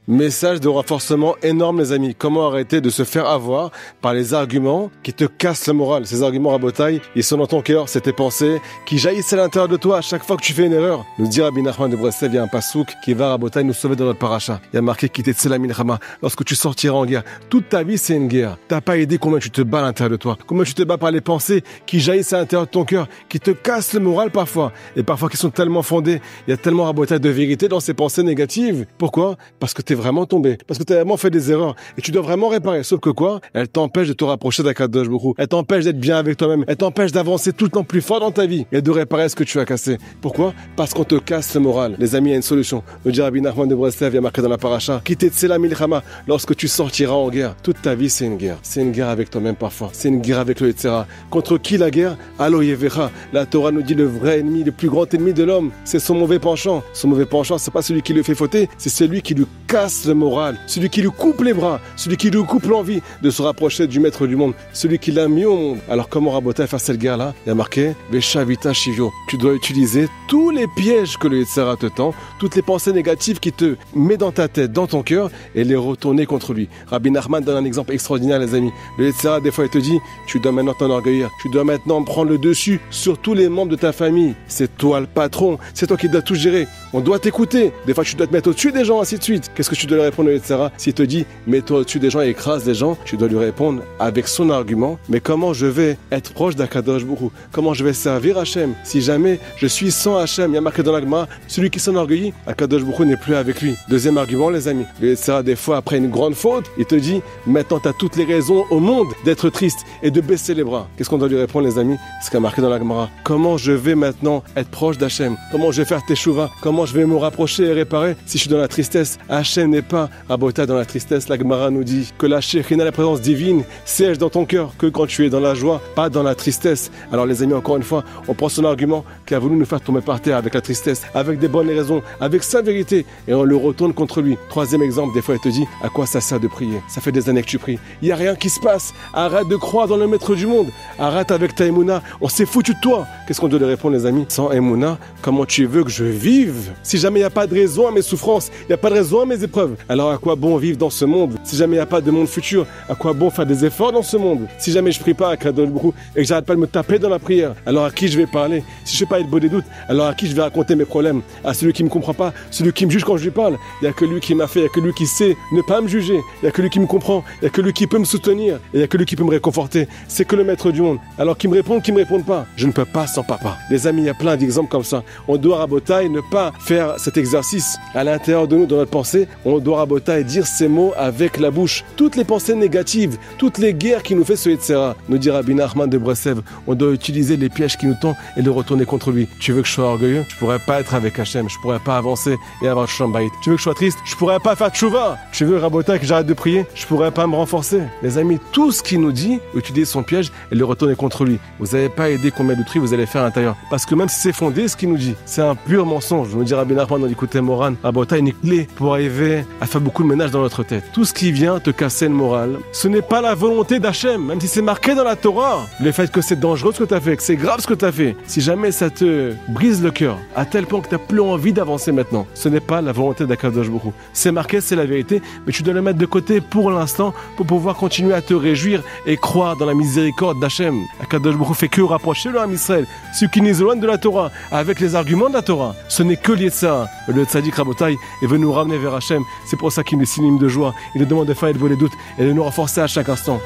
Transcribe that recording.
Message de renforcement énorme les amis. Comment arrêter de se faire avoir par les arguments qui te cassent le moral. Ces arguments rabotaille, ils sont dans ton cœur, c'est tes pensées qui jaillissent à l'intérieur de toi à chaque fois que tu fais une erreur. Nous dit Rabbi Nachman de Breslev, il y a un pasouk qui va rabotaille nous sauver dans notre paracha. Il y a marqué quitter Tsela Milchama. Lorsque tu sortiras en guerre, toute ta vie c'est une guerre. T'as pas idée combien tu te bats à l'intérieur de toi. Combien tu te bats par les pensées qui jaillissent à l'intérieur de ton cœur, qui te cassent le moral parfois. Et parfois qui sont tellement fondées. Il y a tellement rabotaille de vérité dans ces pensées négatives. Pourquoi? Parce que t'es vraiment tombé. Parce que t'as vraiment fait des erreurs. Et tu dois vraiment réparer. Sauf que quoi? Elle t'empêche de te rapprocher d'Akadosh Baruch Hu. Elle t'empêche d'être bien avec toi-même. Elle t'empêche d'avancer tout le temps plus fort dans ta vie et de réparer ce que tu as cassé. Pourquoi? Parce qu'on te casse le moral. Les amis, il y a une solution. Le dit Rabbi Nachman de Breslev, il y a marqué dans la paracha. Quitter Tsela Milchama. Lorsque tu sortiras en guerre, toute ta vie c'est une guerre. C'est une guerre avec toi-même parfois. C'est une guerre avec le Yetzera. Contre qui la guerre? Alo Yevecha. La Torah nous dit le vrai ennemi, le plus grand ennemi de l'homme, c'est son mauvais penchant. Son mauvais penchant, c'est pas celui qui le fait fauter, c'est celui qui lui casse le moral, celui qui lui coupe les bras, celui qui lui coupe l'envie de se rapprocher du maître du monde, celui qui l'a mis au monde. Alors comment raboter faire cette guerre-là? Il y a marqué Veshavita Shivyo. Tu dois utiliser tous les pièges que le Yetzera te tend, toutes les pensées négatives qui te met dans ta tête, dans ton cœur, et les retourner contre lui. Rabbi Nachman donne un exemple extraordinaire, les amis. Le Yetzera, des fois, il te dit, tu dois maintenant t'enorgueillir, tu dois maintenant prendre le dessus sur tous les membres de ta famille. C'est toi le patron, c'est toi qui dois tout gérer. On doit t'écouter. Des fois, tu dois te mettre au-dessus des gens, ainsi de suite. Qu'est-ce que tu dois lui répondre, etc. S'il te dit, mets-toi au-dessus des gens et écrase les gens, tu dois lui répondre avec son argument. Mais comment je vais être proche d'Akadosh Baruch Hu? Comment je vais servir Hachem? Si jamais je suis sans Hachem, il y a marqué dans la Gemara, celui qui s'enorgueillit, Akadosh Baruch Hu n'est plus avec lui. Deuxième argument, les amis. Le Yetzera, des fois, après une grande faute, il te dit, maintenant, tu as toutes les raisons au monde d'être triste et de baisser les bras. Qu'est-ce qu'on doit lui répondre, les amis? Ce qui a marqué dans la Gemara. Comment je vais maintenant être proche d'Hachem? Comment je vais faire teshuva? Comment je vais me rapprocher et réparer si je suis dans la tristesse? Hachem n'est pas Rabota dans la tristesse. La Gemara nous dit que la Shekhinah, la présence divine, siège dans ton cœur que quand tu es dans la joie, pas dans la tristesse. Alors les amis, encore une fois, on prend son argument qui a voulu nous faire tomber par terre avec la tristesse, avec des bonnes raisons, avec sa vérité, et on le retourne contre lui. Troisième exemple, des fois il te dit, à quoi ça sert de prier? Ça fait des années que tu pries. Il n'y a rien qui se passe. Arrête de croire dans le maître du monde. Arrête avec ta Emouna. On s'est foutu de toi. Qu'est-ce qu'on doit lui répondre, les amis? Sans Emouna, comment tu veux que je vive? Si jamais il n'y a pas de raison à mes souffrances, il n'y a pas de raison à mes épreuves, alors à quoi bon vivre dans ce monde? Si jamais il n'y a pas de monde futur, à quoi bon faire des efforts dans ce monde? Si jamais je prie pas à Kadosh Baruch Hu et que j'arrête pas de me taper dans la prière, alors à qui je vais parler? Si je sais pas être beau des doutes, alors à qui je vais raconter mes problèmes? À celui qui me comprend pas, celui qui me juge quand je lui parle. Il n'y a que lui qui m'a fait, il n'y a que lui qui sait ne pas me juger, il n'y a que lui qui me comprend, il n'y a que lui qui peut me soutenir, et il n'y a que lui qui peut me réconforter. C'est que le maître du monde. Alors qu'il me réponde, qu'il me réponde pas. Je ne peux pas sans papa. Les amis, il y a plein d'exemples comme ça. On doit rabotaille ne pas faire cet exercice à l'intérieur de nous, dans notre pensée. On doit rabotaille dire ces mots avec la bouche. Toutes les pensées négatives, toutes les guerres qui nous fait ce Yetzera, nous dit Rabbi Nachman de Breslev, on doit utiliser les pièges qui nous tendent et les retourner contre lui. Tu veux que je sois orgueilleux? Je pourrais pas être avec Hachem, je pourrais pas avancer et avoir Shambaït. Tu veux que je sois triste? Je pourrais pas faire tchouva. Tu veux rabotaille que j'arrête de prier? Je pourrais pas me renforcer. Les amis, tout ce qu'il nous dit, utilisez son piège et le retourner contre lui. Vous n'avez pas aidé combien de tri vous allez faire à l'intérieur. Parce que même si c'est fondé, ce qu'il nous dit, c'est un pur mensonge. Nous dit Rabbi Nachman dans l'écoute Moran, rabotaille une clé pour arriver à faire beaucoup de ménage dans notre tête. Tout ce qui vient te casser le moral, ce n'est pas la volonté d'Hachem, même si c'est marqué dans la Torah. Le fait que c'est dangereux ce que tu as fait, que c'est grave ce que tu as fait, si jamais ça te brise le cœur, à tel point que tu n'as plus envie d'avancer maintenant, ce n'est pas la volonté d'Akadosh Baruch Hu. C'est marqué, c'est la vérité, mais tu dois le mettre de côté pour l'instant pour pouvoir continuer à te réjouir et croire dans la miséricorde d'Hachem. Akadosh Baruch Hu fait que rapprocher le Ham Israël, ceux qui nous éloignent de la Torah, avec les arguments de la Torah. Ce n'est que l'Yetzera, le Tzadik Rabotai, est venu nous ramener vers Hachem. C'est pour ça qu'il est synonyme de joie. Il nous demande de faire être beau les doutes et de nous renforcer à chaque instant.